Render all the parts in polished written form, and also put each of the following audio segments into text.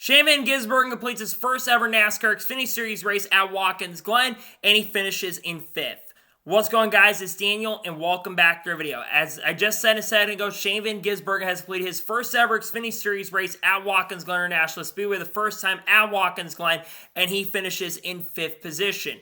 Shane Van Gisbergen completes his first ever NASCAR Xfinity Series race at Watkins Glen, and he finishes in 5th. What's going on, guys? It's Daniel, and welcome back to our video. As I just said a second ago, Shane Van Gisbergen has completed his first ever Xfinity Series race at Watkins Glen International Speedway, the first time at Watkins Glen, and he finishes in 5th position.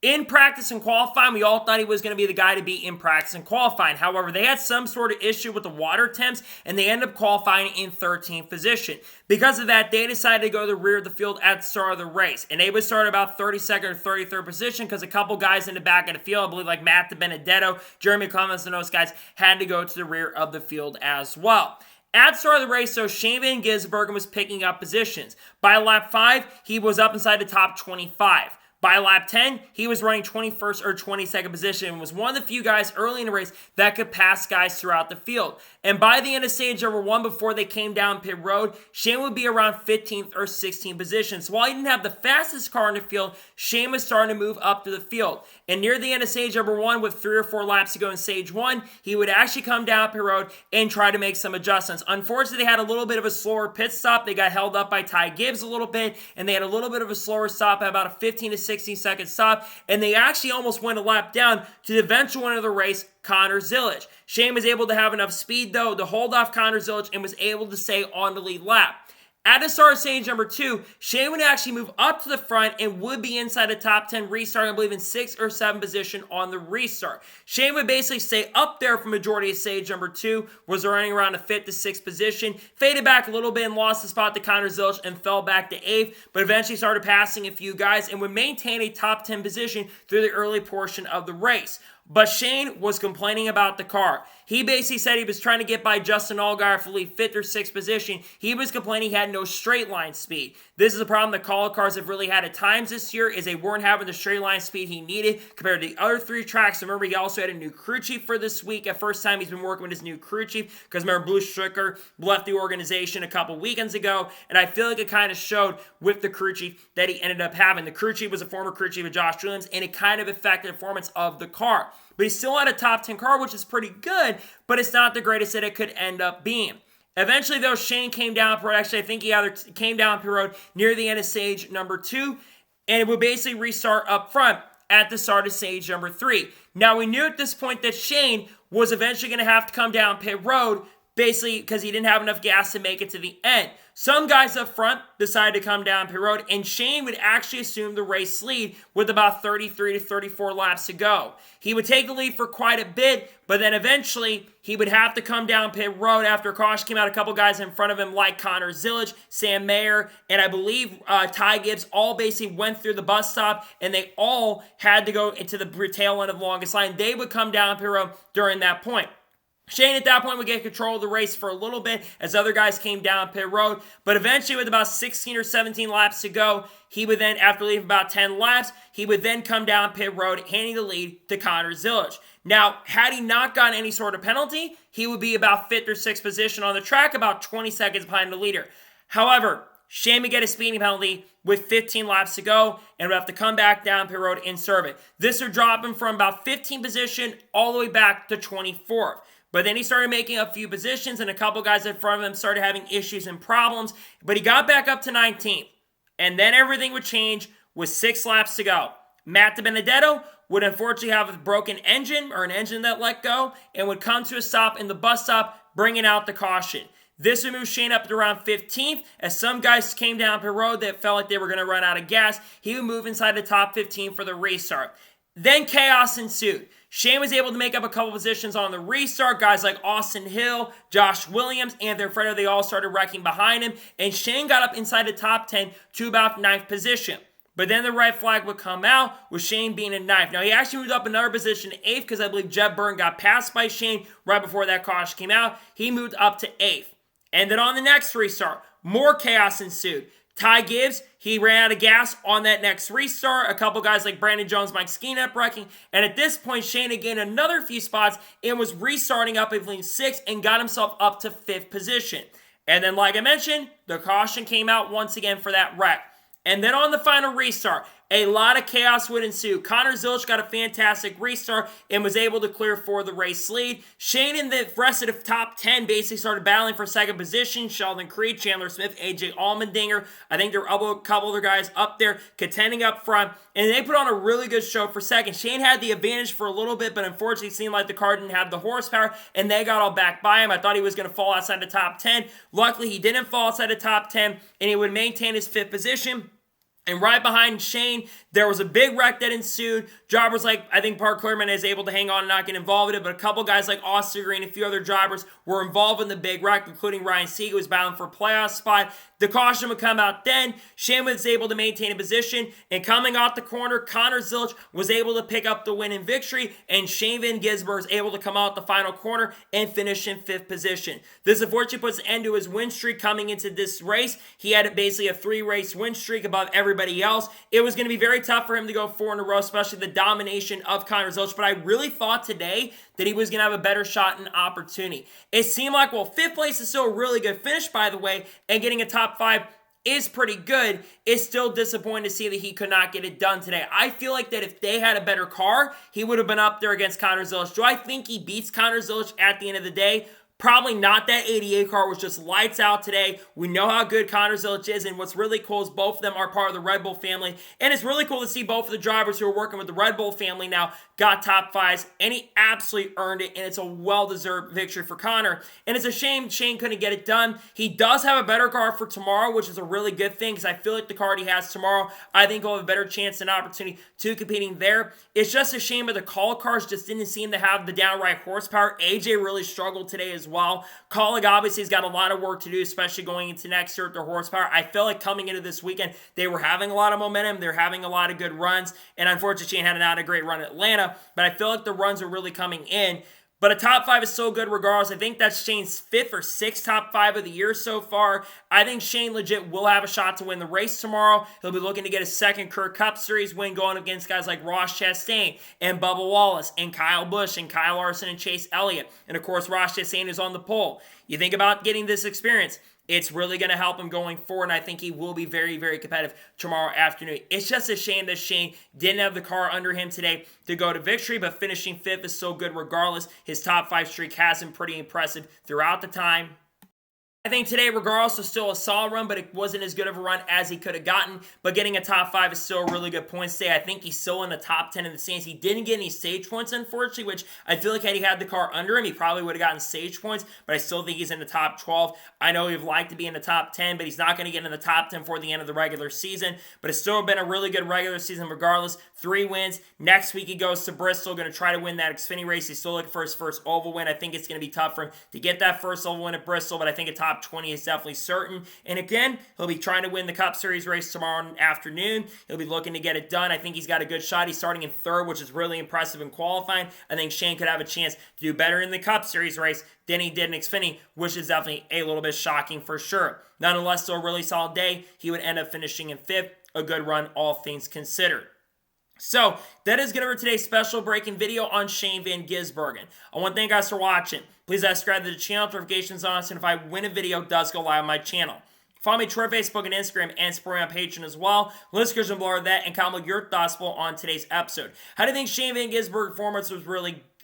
In practice and qualifying, we all thought he was going to be the guy to beat in practice and qualifying. However, they had some sort of issue with the water temps, and they ended up qualifying in 13th position. Because of that, they decided to go to the rear of the field at the start of the race. And they would start about 32nd or 33rd position because a couple guys in the back of the field, I believe like Matt DiBenedetto, Jeremy Clemens, and those guys had to go to the rear of the field as well. At the start of the race, though, Shane Van Gisbergen was picking up positions. By lap 5, he was up inside the top 25. By lap 10, he was running 21st or 22nd position and was one of the few guys early in the race that could pass guys throughout the field. And by the end of stage number 1, before they came down pit road, Shane would be around 15th or 16th position. So while he didn't have the fastest car in the field, Shane was starting to move up to the field. And near the end of stage number 1, with 3 or 4 laps to go in stage 1, he would actually come down pit road and try to make some adjustments. Unfortunately, they had a little bit of a slower pit stop. They got held up by Ty Gibbs a little bit, and they had a little bit of a slower stop at about a 15 to 16-second stop, and they actually almost went a lap down to the eventual winner of the race, Connor Zillage. Shane was able to have enough speed, though, to hold off Connor Zillage and was able to stay on the lead lap. At the start of stage number 2, Shane would actually move up to the front and would be inside the top 10 restart, I believe in 6th or 7th position on the restart. Shane would basically stay up there for majority of stage number 2, was running around the 5th to 6th position, faded back a little bit and lost the spot to Connor Zillage and fell back to 8th, but eventually started passing a few guys and would maintain a top 10 position through the early portion of the race. But Shane was complaining about the car. He basically said he was trying to get by Justin Allgaier for the 5th or 6th position. He was complaining he had no straight line speed. This is a problem that call cars have really had at times this year, is they weren't having the straight line speed he needed compared to the other 3 tracks. Remember, he also had a new crew chief for this week. At first time he's been working with his new crew chief, because remember, Blue Stricker left the organization a couple weekends ago, and I feel like it kind of showed with the crew chief that he ended up having. The crew chief was a former crew chief of Josh Williams, and it kind of affected the performance of the car. But he still had a top 10 car, which is pretty good, but it's not the greatest that it could end up being. Eventually, though, Shane came down pit road. Actually, I think he either came down pit road near the end of stage number 2, and it would basically restart up front at the start of stage number 3. Now, we knew at this point that Shane was eventually going to have to come down pit road, basically because he didn't have enough gas to make it to the end. Some guys up front decided to come down pit road, and Shane would actually assume the race lead with about 33 to 34 laps to go. He would take the lead for quite a bit, but then eventually he would have to come down pit road after a caution came out. A couple guys in front of him like Connor Zillage, Sam Mayer, and I believe Ty Gibbs all basically went through the bus stop, and they all had to go into the tail end of the longest line. They would come down pit road during that point. Shane at that point would get control of the race for a little bit as other guys came down pit road, but eventually with about 16 or 17 laps to go, he would then, after leaving about 10 laps, he would then come down pit road, handing the lead to Connor Zillage. Now, had he not gotten any sort of penalty, he would be about 5th or 6th position on the track, about 20 seconds behind the leader. However, Shane would get a speeding penalty with 15 laps to go and would have to come back down pit road and serve it. This would drop him from about 15th position all the way back to 24th. But then he started making a few positions, and a couple guys in front of him started having issues and problems. But he got back up to 19th. And then everything would change with 6 laps to go. Matt DiBenedetto would unfortunately have a broken engine, or an engine that let go, and would come to a stop in the bus stop, bringing out the caution. This would move Shane up to around 15th. As some guys came down pit road that felt like they were going to run out of gas, he would move inside the top 15 for the restart. Then chaos ensued. Shane was able to make up a couple positions on the restart. Guys like Austin Hill, Josh Williams, Anthony Fredo, they all started wrecking behind him. And Shane got up inside the top 10 to about 9th position. But then the red flag would come out with Shane being in 9th. Now, he actually moved up another position to 8th because I believe Gisbergen got passed by Shane right before that caution came out. He moved up to 8th. And then on the next restart, more chaos ensued. Ty Gibbs, he ran out of gas on that next restart. A couple guys like Brandon Jones, Mike Skeen up wrecking. And at this point, Shane had gained another few spots and was restarting up, I believe, 6th and got himself up to 5th position. And then, like I mentioned, the caution came out once again for that wreck. And then on the final restart, a lot of chaos would ensue. Connor Zilisch got a fantastic restart and was able to clear for the race lead. Shane and the rest of the top 10 basically started battling for second position. Sheldon Creed, Chandler Smith, AJ Allmendinger. I think there were a couple other guys up there contending up front, and they put on a really good show for second. Shane had the advantage for a little bit, but unfortunately it seemed like the car didn't have the horsepower, and they got all back by him. I thought he was going to fall outside the top 10. Luckily, he didn't fall outside the top 10, and he would maintain his 5th position. And right behind Shane, there was a big wreck that ensued. Drivers like, I think Park Clearman is able to hang on and not get involved in it, but a couple guys like Austin Green and a few other drivers were involved in the big wreck, including Ryan Sieg, who was battling for a playoff spot. The caution would come out then. Shane was able to maintain a position, and coming off the corner, Connor Zilisch was able to pick up the win and victory, and Shane Van Gisbergen was able to come out the final corner and finish in 5th position. This unfortunately puts an end to his win streak coming into this race. He had basically a 3-race win streak above everybody else. It was going to be very tough for him to go 4 in a row, especially the domination of Connor Zilisch, but I really thought today that he was going to have a better shot and opportunity. It seemed like, well, 5th place is still a really good finish, by the way, and getting a top 5 is pretty good. It's still disappointing to see that he could not get it done today. I feel like that if they had a better car, he would have been up there against Connor Zilisch. Do I think he beats Connor Zilisch at the end of the day? Probably not. That 88 car was just lights out today. We know how good Connor Zilisch is, and what's really cool is both of them are part of the Red Bull family, and it's really cool to see both of the drivers who are working with the Red Bull family now got top 5s, and he absolutely earned it, and it's a well-deserved victory for Connor, and it's a shame Shane couldn't get it done. He does have a better car for tomorrow, which is a really good thing, because I feel like the car he has tomorrow, I think he'll have a better chance and opportunity to competing there. It's just a shame that the call cars just didn't seem to have the downright horsepower. AJ really struggled today as well. Colleague obviously has got a lot of work to do, especially going into next year with their horsepower. I feel like coming into this weekend, they were having a lot of momentum. They're having a lot of good runs, and unfortunately, Shane had not a great run at Atlanta, but I feel like the runs are really coming in. But a top 5 is so good regardless. I think that's Shane's 5th or 6th top 5 of the year so far. I think Shane legit will have a shot to win the race tomorrow. He'll be looking to get a 2nd Kurt Cup Series win going against guys like Ross Chastain and Bubba Wallace and Kyle Busch and Kyle Larson and Chase Elliott. And of course, Ross Chastain is on the pole. You think about getting this experience. It's really going to help him going forward, and I think he will be very, very competitive tomorrow afternoon. It's just a shame that Shane didn't have the car under him today to go to victory, but finishing 5th is so good regardless. His top 5 streak has been pretty impressive throughout the time. I think today, regardless, was still a solid run, but it wasn't as good of a run as he could have gotten. But getting a top 5 is still a really good point today. I think he's still in the top 10 in the standings. He didn't get any stage points, unfortunately, which I feel like had he had the car under him, he probably would have gotten stage points, but I still think he's in the top 12. I know he'd like to be in the top 10, but he's not going to get in the top 10 for the end of the regular season. But it's still been a really good regular season regardless. 3 wins. Next week he goes to Bristol, going to try to win that Xfinity race. He's still looking for his first oval win. I think it's going to be tough for him to get that first oval win at Bristol, but I think a top 20 is definitely certain. And again, he'll be trying to win the Cup Series race tomorrow afternoon. He'll be looking to get it done. I think he's got a good shot. He's starting in 3rd, which is really impressive in qualifying. I think Shane could have a chance to do better in the Cup Series race than he did in Xfinity, which is definitely a little bit shocking for sure. Nonetheless, still a really solid day. He would end up finishing in 5th. A good run, all things considered. So, that is going to be today's special breaking video on Shane Van Gisbergen. I want to thank you guys for watching. Please subscribe to the channel, notifications on, and if I win a video, it does go live on my channel. Follow me Twitter, Facebook, and Instagram, and support me on Patreon as well. List description below that, and comment your thoughts on today's episode. How do you think Shane Van Gisbergen's performance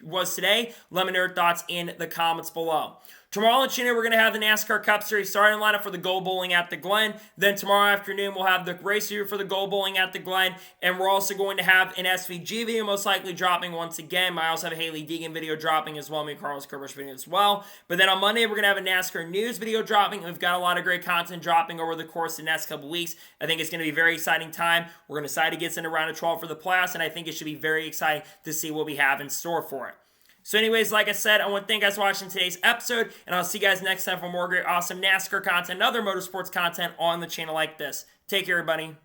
was today? Let me know your thoughts in the comments below. Tomorrow on the channel, we're going to have the NASCAR Cup Series starting lineup for the Go Bowling at the Glen. Then tomorrow afternoon, we'll have the race review for the Go Bowling at the Glen. And we're also going to have an SVG video most likely dropping once again. I also have a Haley Deegan video dropping as well. Me and Carlos Kerber's video as well. But then on Monday, we're going to have a NASCAR news video dropping. We've got a lot of great content dropping over the course of the next couple weeks. I think it's going to be a very exciting time. We're going to decide to get into round of 12 for the playoffs. And I think it should be very exciting to see what we have in store for it. So anyways, like I said, I want to thank you guys for watching today's episode, and I'll see you guys next time for more great, awesome NASCAR content and other motorsports content on the channel like this. Take care, everybody.